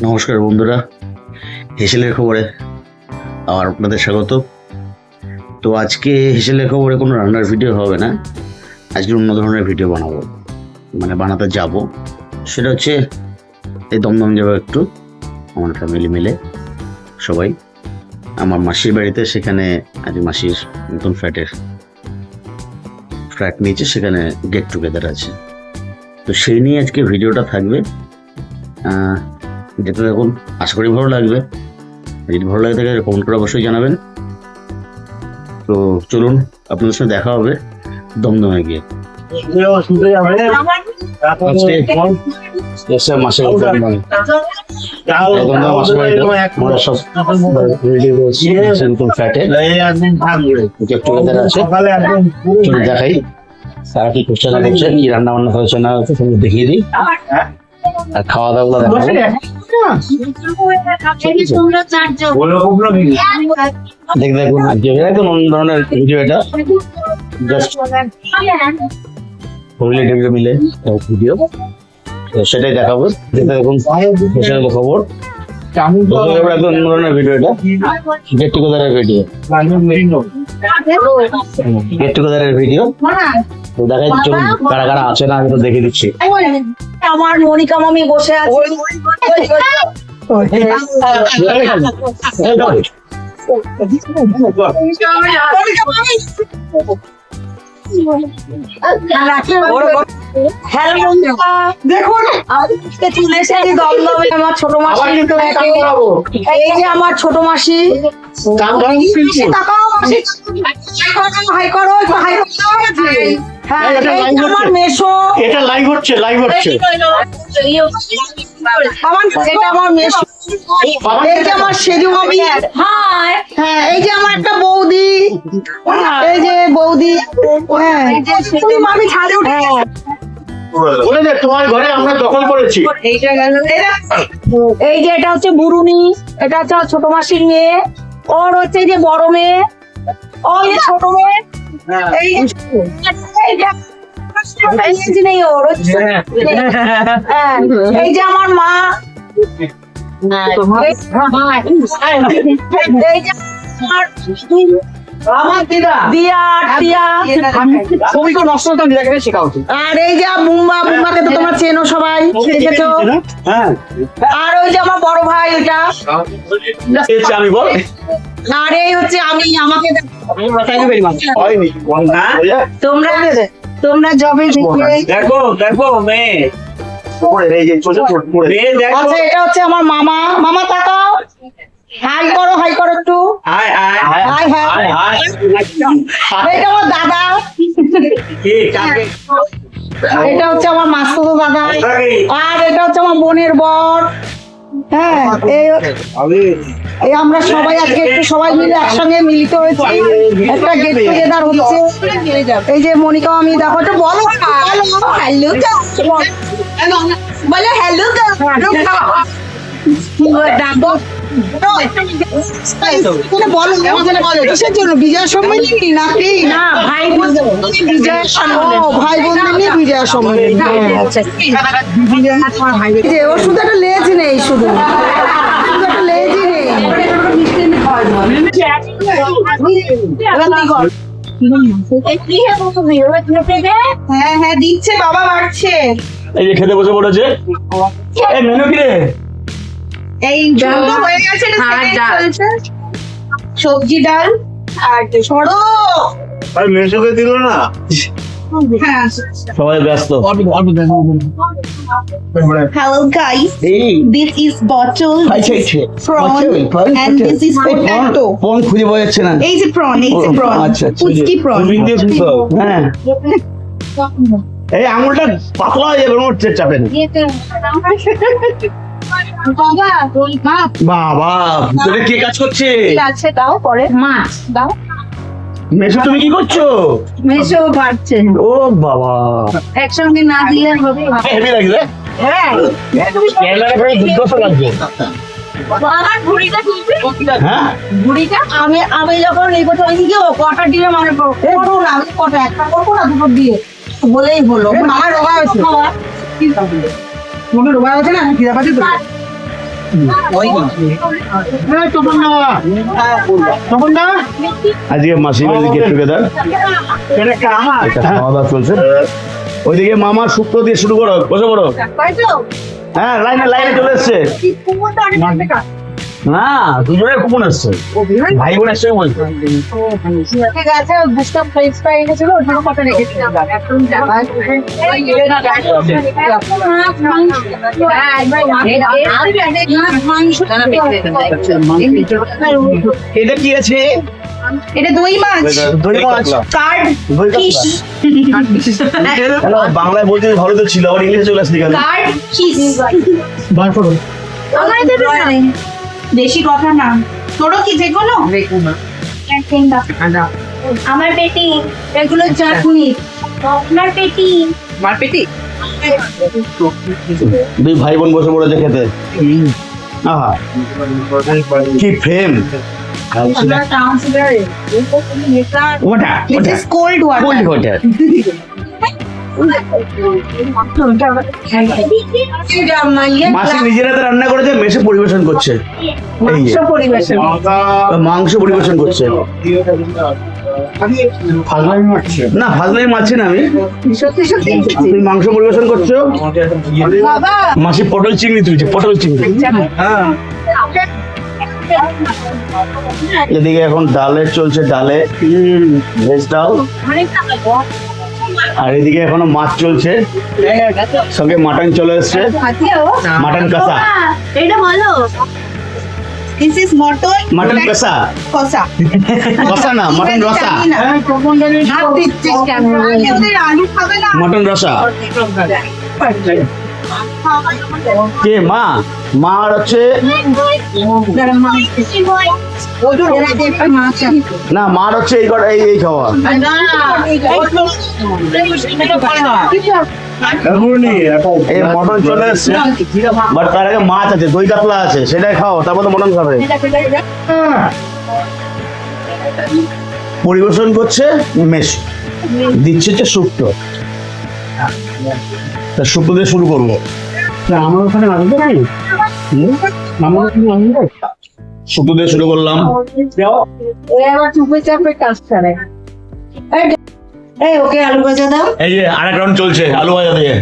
নমস্কার বন্ধুরা, হেসেলের খবরে আবার আপনাদের স্বাগত। তো আজকে হেসেলের খবরে কোনো রান্নার ভিডিও হবে না, আজকে অন্য ধরনের ভিডিও বানাবো, মানে বানাতে যাব। সেটা হচ্ছে এই দমদম যাবো একটু, আমার ফ্যামিলি মিলে সবাই আমার মাসির বাড়িতে। সেখানে আজ মাসির নতুন ফ্ল্যাট নিয়েছে, সেখানে গেট টুগেদার আছে। তো সেই নিয়ে আজকে ভিডিওটা থাকবে, যেটা দেখুন আশা করি ভালো লাগবে। যদি ভালো লাগে তাহলে কমেন্ট করে অবশ্যই জানাবেন। তো চলুন আপনাদের সঙ্গে দেখা হবে দমদমে গিয়ে। দেখাই তারা কি করছে না করছে, কি রান্না বান্না হয়েছে না হয়েছে সব দেখিয়ে দিই, আর খাওয়া দাওয়া দেখাবো। দেখুন একদম অন্য ধরনের ভিডিও, এটা জাস্ট ফ্যামিলি টেবিলে মিলে ভিডিও, সেটাই দেখাবো। দেখুন খবর একদম অন্য ধরনের ভিডিও, এটা গেট টুগেদারের ভিডিও তো দেখাই। চলুন কারা কারা আছে না আমি তো দেখে দিচ্ছি। আমার মনিকা মামি বসে আছে। হ্যালো বন্ধুরা, দেখুন আজকে চলে এসেছি দমদমে আমার ছোট মাসি। এই যে আমার ছোট মাসি, হাই করো হাই করো। হ্যাঁ, আমার মেশো, এটা লাইভ হচ্ছে আমার মেশো, এই যে আমার সেজু মামি, হ্যাঁ এই যে আমার একটা বৌদি, এই যে বৌদি, হ্যাঁ তুমি মামি ছাদে উঠে তোমার ঘরে আমরা দখল করেছি। এই যে এটা হচ্ছে বুরুনি, এটা হচ্ছে ছোট মাসির মেয়ে, ওর হচ্ছে যে বড় মেয়ে, ওই ছোট মেয়ে, এই যে আমার মা, আমার আর এই যে বুম্বাকে তো তোমরা চেনো সবাই, দেখেছো। আর ওই যে আমার বড় ভাই, ওইটা আমি বল। আর এই হচ্ছে আমি, আমাকে তোমরা জবে দেখো মেয়ে। আচ্ছা, এটা হচ্ছে আমার মামা। মামা তাকাও, হাই করো একটু। এটা আমার দাদা, এটা হচ্ছে আমার মাস্তুতো দাদা, আর এটা হচ্ছে আমার বোনের বর। হ্যাঁ, এই আমরা সবাই আজকে একটু সবাই মিলে একসঙ্গে মিলিত হয়েছি, একটা গেট টুগেদার হচ্ছে। এই যে মনিকা মামি, দেখো তো বলো হ্যালো, বলো হ্যালো কিসের জন্য? বিজয়া সম্মেলনী নাকি? না, ভাই বোনদের নিয়ে বিজয়া সম্মেলনী। ওর শুধু একটা লেজ নেই, শুধু একটা লেজই নেই। হ্যাঁ দিচ্ছে, বাবা বাড়ছে। এই যে খেতে বসে পড়েছে। এই মেনু কি রে? এই জল হয়ে গেছে, সবজি ডাল আর সরো। আর মেসোকে দিল না। সবাই ব্যস্ত। Hello guys, this is bottle, prawn, and this is potato. Phone খুঁজে পাওয়া যাচ্ছে না। এই যে prawn, আচ্ছা, পুচকি prawn. হ্যাঁ, এই আঙুলটা পাতলা হয়ে যাবে, ওর চাপে না। বাবা ভিতরে কে কাজ করছে? আছে দাও, পরে মাছ দাও। মেশো তুমি কি করছো? মেশো পারছে। ও বাবা, একসঙ্গে না দিলে হবে। হেভি লাগছে। হ্যাঁ, ক্যামেরা করে দুর্দশা লাগছে। আমার ভুড়িটা তুলবে। হ্যাঁ, ভুড়িটা আমি যখন এই কথা ওইদিকে কটা দিয়ে মানে করবো না, আমি কটা একটা করবো না, দুটো দিয়ে বলেই হলো। আমার রোগা হয়েছে, মনে রোগা হয়েছে না, খিদা পাচ্ছে তো। আজকে মাসির বাড়ি গেট টুগেদার, খাওয়া দাওয়া চলছে। ওইদিকে মামা শুক্তো দিয়ে শুরু করো, বসে পড়ো। হ্যাঁ, লাইনে লাইনে চলে এসছে। না, দুজনের কুপন আসছে, ভাই বোন আসছে বলছে। ঠিক আছে, বুস্টার ফ্রেঞ্চ ফ্রাই এনেছিল, ওটার কথা রেখেছিলাম। এটা কি আছে? এটা দই মাছ, দই মাছ, কার্ড দই ফিশ, কাতলা। বাংলায় বলতে ভালো তো ছিল, আবার ইংলিশে চলে আসলি কেন? Card fish. বার করো। আমায় দেবে না, বেশি কথা না। তোরও কি যে কোনো আমার পেটি, এগুলো চাটনি, আপনার পেটি, আমার পেটি। দুই ভাই বোন বসে পড়েছে খেতে। আহা, কি ফ্রেম! ওটা This is cold water. Cold water. মাসি নিজের হাতে রান্না করেছে, মেসে পরিবেশন করছে। এই যে পরিবেশন মাংস পরিবেশন করছে। না, ফাজলাই মারছি না আমি। সত্যি সত্যি তুমি মাংস পরিবেশন করছো, বাবা মাসি পটল চিংড়ি তুলছে, পটল চিংড়ি। এদিকে এখন ডালের চলছে, ডালে ভেজ ডাল, আর এদিকে এখনো মাছ চলছে, সঙ্গে মাটন চলে এসছে, মাটন কষা। এটা বলো, this is mutton, মাটন কষা, কষা। কষা না, মাটন রসা, হাত দিচ্ছিস কেন? ওদের আলু খাবে না। মাটন রসা। কে মা? মা আর হচ্ছে না, মার হচ্ছে এই কটা, এই খাওয়া। এই মটন চলে এসছে, বাট তার আগে মাছ আছে, দই কাতলা আছে, সেটাই খাও, তারপর তো মটন খাবে। পরিবেশন করছে মেশ, দিচ্ছে হচ্ছে শুক্তো। তা শুক্তো দিয়ে শুরু করবো। আমার ওখানে আসবে নাই, শুক্তো দিয়ে শুরু করলাম। চুপে চাপে কাজ করে। এই ওকে আলু ভাজা দাও। এই যে আরেক রাউন্ড চলছে আলু ভাজা দিয়ে,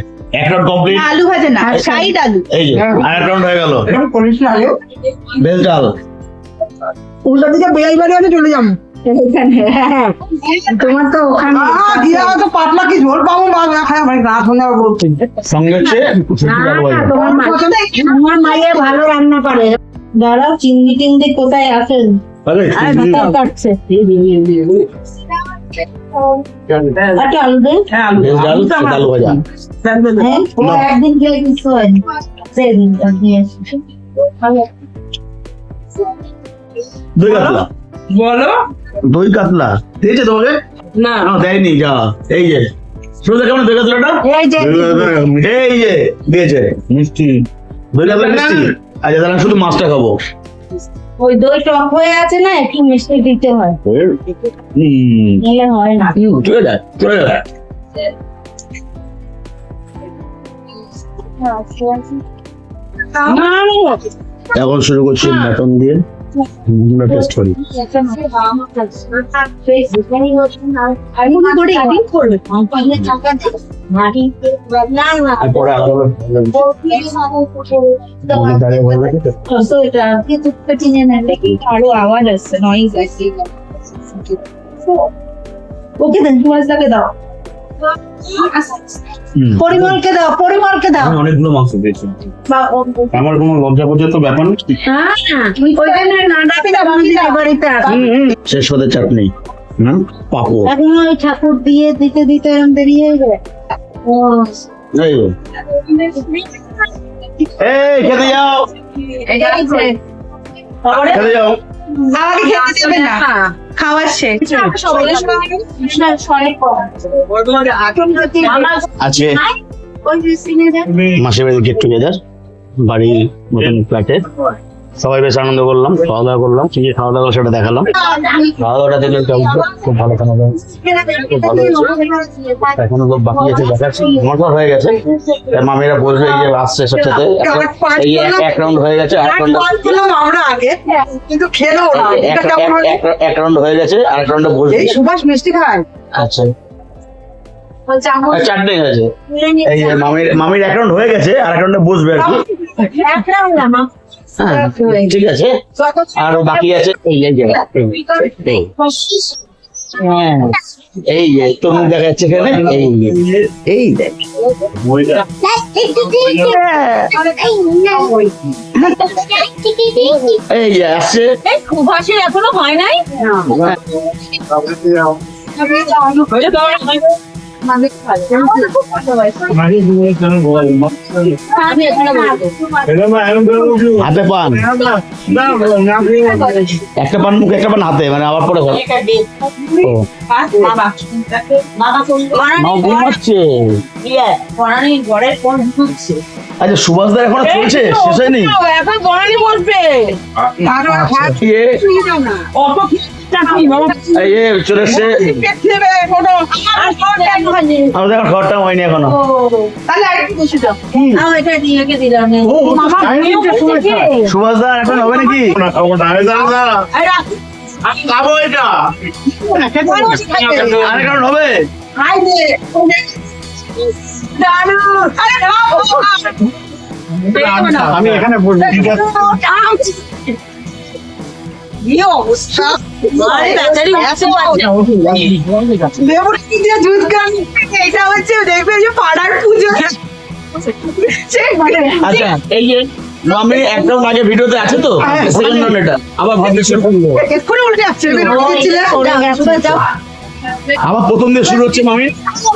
এক রাউন্ড কমপ্লিট। আলু ভাজা না, সাইড আলু। এই যে আরেক রাউন্ড হয়ে গেল, ভেজ ডাল। উল্টো দিকে বেয়াই বাড়ি আমি চলে যাবো। তোমার তো ওখানে তো পাতলা কি ঝোল পাবো বা খাই আমার গা শুনে বলছি। সঙ্গে হচ্ছে আলু ভাজা। তোমার মাইয়ে ভালো রান্না করে। দাঁড়াও, চিংড়ি টিংড়ি কোথায় আছেন? কাটছে একটা আলু দেন। ভেজ ডাল, সাদা আলু ভাজা। ও একদিন গেলে কিছু হয়নি, সেদিন দিয়ে দই কাতলা বলো দই কাতলা দিয়েছে তোমাকে? না না, দেয়নি। যা, এই যে শুরুতে কেমন দই কাতলাটা? এই যে এই যে দিয়েছে মিষ্টি, দই কাতলা মিষ্টি। আচ্ছা, তাহলে আমি শুধু মাছটা খাবো। ওই দই টক হয়ে আছে না, একটু মিষ্টি দিতে হয়, নিলে হয় না। চলে যায়, চলে যায়। এখন শুরু করছি মটন দিয়ে, টেস্ট করি। আর পরে আলাদা আরো আওয়াজ আসছে, নয়েজ আসছে। ওকে দেন, মাছটাকে দাও, পরিমলকে দাও, পরিমলকে দাও। আমি অনেকগুলো মাংস দিয়েছি, আমার কোনো লজ্জা পর্যন্ত ব্যাপার নেই। ওইখানে না ডাবি দাও, আমি যাই বাড়িতে আসি। শেষ হতে চাটনি, পাপড়। এখন ওই ঠাকুর দিয়ে দিতে দিতে এরকম দেরি হয়ে যাবে। এই গো। এই খেতে যাও, খেতে যাও। আমাকে খেতে দেবে না, খাওয়ার শেষ। আজকে মাসির বাড়ি গেট টুগেদার, বাড়ির মতন ফ্ল্যাটে। সবাই বেশ আনন্দ করলাম, খাওয়া দাওয়া করলাম, কি যে খাওয়া দাওয়া সেটা দেখালাম। খাওয়া দাওয়াটা দেখলেন কেমন, খুব ভালো খাওয়া দাওয়া, খুব ভালো হয়েছে। এখনো তো বাকি আছে দেখাচ্ছি, মজা হয়ে গেছে। মামিরা বলবে এই যে আসছে সব সাথে এই এক রাউন্ড হয়ে গেছে, আর এক রাউন্ড আমরা আগে কিন্তু খেলো না। এটা কেমন হলো? এক রাউন্ড হয়ে গেছে, আর এক রাউন্ডে বসবে। এই সুভাষ মিষ্টি খায়। আচ্ছা চারটে আছে, এই যে মামির এক রাউন্ড হয়ে গেছে, আর এক রাউন্ডে বসবে আর কি। হ্যাঁ ঠিক আছে, আর বাকি আছে এই যে হ্যাঁ এই যে তরমুজ দেখা যাচ্ছে এখানে, এই দেখ এই যে আসছে। সুভাষের এখনো হয় নাই। হাতে পান, একটা পান মুখে একটা পান হাতে, মানে আবার পরে ঘুমাচ্ছে। আচ্ছা সুভাষদার এখনো চলছে, শেষ হয়নি? এখন বনানি বসবে। এই যে চলে এসছে, আমাদের এখন ঘরটা হয়নি এখনো। সুভাষদার এখন হবে নাকি? খাবো এটা। আর কারণ হবে? আমি এখানে বসবো, ঠিক আছে? এটা হচ্ছে দেখবে যে পাড়ার পুজো। আচ্ছা এই যে মামি একদম আগে ভিডিওতে আছে তো, সেকেন্ড রাউন্ড এটা আবার ভাবছি শুরু করবো। এক্ষুনি উল্টে আসছিল, আবার প্রথম দিয়ে শুরু হচ্ছে মামি,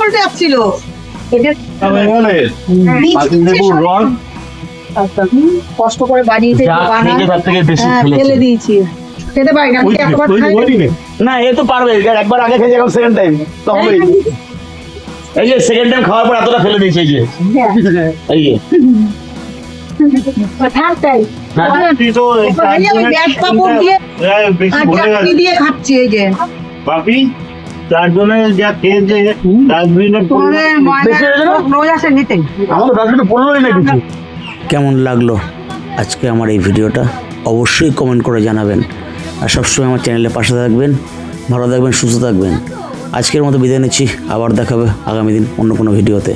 উল্টে আসছিল। কষ্ট করে বানিয়েছে, যা খেয়েছে তার থেকে বেশি ফেলে ফেলেছে। দিয়েছি, খেতে পারি না। আমি একবার খাই না এ তো পারবে, একবার আগে খেয়েছে, এখন সেকেন্ড টাইম তো হবেই। এই যে সেকেন্ড টাইম খাওয়ার পর এতটা ফেলে দিয়েছে, এই যে এই যে থাকতাই তুই তো ব্যাগ পাপড় দিয়ে বেশি আর ভরে চাটনি গেছে। দিয়ে খাচ্ছি। এই যে বাপি চারজনে যা খেয়েছে ডাস্টবিনে বেশি হয়েছে না? রোজ আসে নিতে। আমাদের ডাস্টবিনে পড়লোই না কিছু। কেমন লাগলো আজকে আমার এই ভিডিওটা অবশ্যই কমেন্ট করে জানাবেন, আর সবসময় আমার চ্যানেলের পাশে থাকবেন। ভালো থাকবেন, সুস্থ থাকবেন। আজকের মতো বিদায় নিচ্ছি, আবার দেখাবে আগামী দিন অন্য কোনো ভিডিওতে।